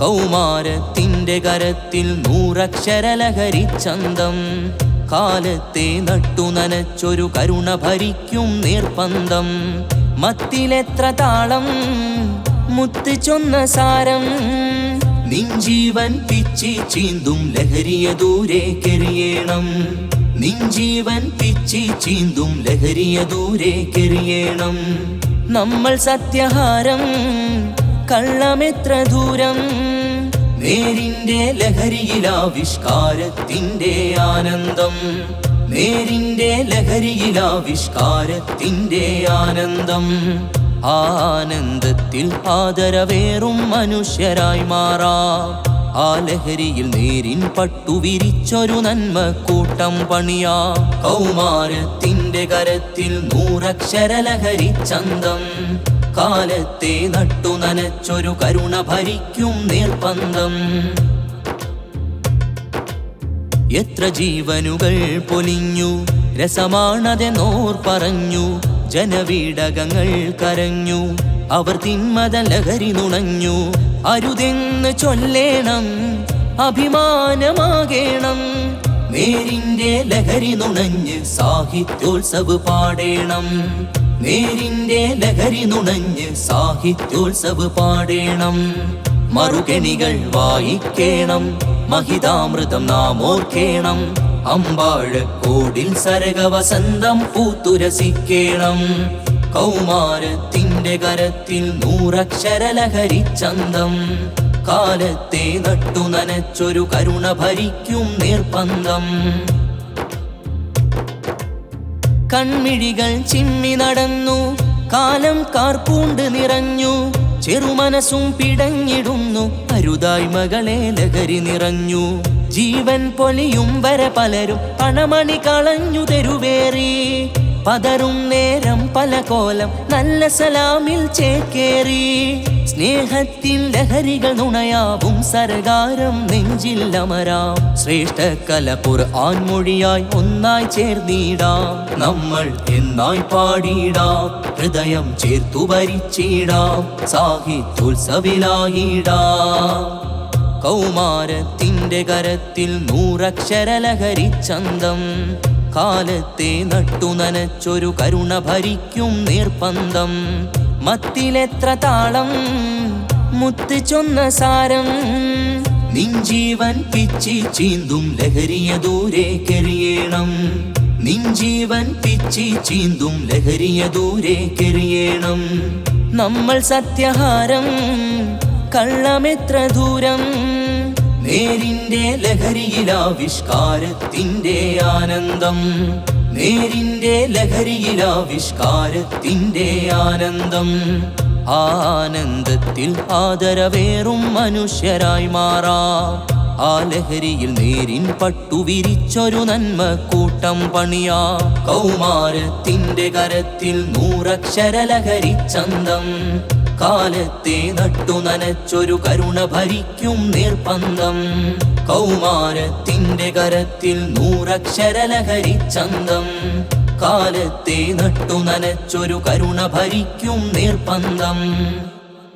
കൗമാരത്തിൻ്റെ കരത്തിൽ നൂറക്ഷരലഹരി ചന്തം. കാലത്തെ നട്ടു നനച്ചൊരു കരുണ ഭരിക്കും നേർപ്പന്തം. മത്തിലെത്ര താളം മുത്ത് ചൊന്ന സാരം. നിൻജീവൻ പിച്ചി ചീന്തും ലഹരിയ ദൂരേക്കെറിയണം. നിൻജീവൻ പിച്ചി ചീന്തും ലഹരിയ ദൂരേക്കെറിയണം. നമ്മൾ സത്യഹാരം കള്ളമെത്ര ദൂരം. നേരിൻ്റെ ലഹരിയിലാവിഷ്കാരത്തിൻ്റെ ആനന്ദം. നേരിൻ്റെ ലഹരിയിലാവിഷ്കാരത്തിൻ്റെ ആനന്ദം. ആനന്ദത്തിൽ ആദരവേറും മനുഷ്യരായി മാറാം. ആ ലഹരിയിൽ നേരിൻ പട്ടുവിരിച്ചൊരു നന്മ കൂട്ടം പണിയാ. കൗമാരത്തിൻ്റെ കരത്തിൽ നൂറക്ഷരലഹരി ചന്തം. കാലത്തെ നട്ടു നനച്ചൊരു കരുണ ഭരിക്കും നേർപ്പന്തം. എത്ര ജീവനുകൾ പൊലിഞ്ഞു രസമാണതെന്നോർ പറഞ്ഞു. ജനവീടകങ്ങൾ കരഞ്ഞു, അവർ തിന്മത ലഹരി നുണഞ്ഞു. അരുതെന്ന് ചൊല്ലേണം, അഭിമാനമാകേണം. നേരിൻ്റെ ലഹരി നുണഞ്ഞ് സാഹിത്യോത്സവ് പാടേണം. നേരിൻ്റെ ലഹരി നുണഞ്ഞ് സാഹിത്യോത്സവ് പാടേണം. മറുകെണികൾ വായിക്കേണം, മഹിതാമൃതം നാം ഓർക്കേണം. അമ്പാഴക്കോടിൽ സരഗവസന്തം പൂത്തുരസിക്കേണം. കൗമാരത്തിൻ്റെ കരത്തിൽ നൂറക്ഷരലഹരി ചന്തം. കാലത്തെ നട്ടു നനച്ചൊരു കരുണ ഭരിക്കും നേർപ്പന്തം. കൺമിഴികൾ ചിമ്മി നടന്നു, കാലം കാർപ്പൂണ്ട് നിറഞ്ഞു. ചെറുമനസ്സും പിടഞ്ഞിടുന്നു, അരുതായ്മകളെ ലഹരി നിറഞ്ഞു. ജീവൻ പൊലിയും വരെ പലരും പണമണി കളഞ്ഞു തെരുവേറി. പതറും നേരം പല കോലം നല്ല സലാമിൽ ചേക്കേറി. സ്നേഹത്തിൽ ലഹരികൾ നുണയാവും സരകാരം നെഞ്ചിൽ അമരാം. ശ്രേഷ്ഠ കല ഖുർആൻ മൊഴിയായി ഒന്നായി ചേർന്നിടാം. നമ്മൾ എന്നായി പാടിയിടാം, ഹൃദയം ചേർത്തു ഭരിച്ചിടാം. സാഹിത്യോത്സവിലായിടാം. കൗമാരത്തിൻ്റെ കരത്തിൽ നൂറക്ഷരലഹരി ചന്തം. കാലത്തെ നട്ടു നനച്ചൊരു കരുണ ഭരിക്കും നേർപ്പന്തം. മത്തിലെത്ര താളം മുത്ത് ചൊന്ന സാരം. നിൻജീവൻ പിച്ചി ചീന്തും ലഹരിയ ദൂരേക്കെറിയണം. നിൻജീവൻ പിച്ചി ചീന്തും ലഹരിയ ദൂരേക്കെറിയണം. നമ്മൾ സത്യഹാരം കള്ളമെത്ര ദൂരം. നേരിൻ്റെ ലഹരിയിലാവിഷ്കാരത്തിൻ്റെ ആനന്ദം. നേരിൻ്റെ ലഹരിയിലാവിഷ്കാരത്തിൻ്റെ ആനന്ദം. ആനന്ദത്തിൽ ആദരവേറും മനുഷ്യരായി മാറാം. ആ ലഹരിയിൽ നേരിൻ പട്ടുവിരിച്ചൊരു നന്മ കൂട്ടം പണിയാ. കൗമാരത്തിൻ്റെ കരത്തിൽ നൂറക്ഷരലഹരി ചന്തം. കാലത്തെ നട്ടു നനച്ചൊരു കരുണ ഭരിക്കും നേർപ്പന്തം. കൗമാരത്തിൻ്റെ കരത്തിൽ നൂറക്ഷരലഹരി ചന്തം. കാലത്തെ നട്ടു നനച്ചൊരു കരുണ ഭരിക്കും നേർപ്പന്തം.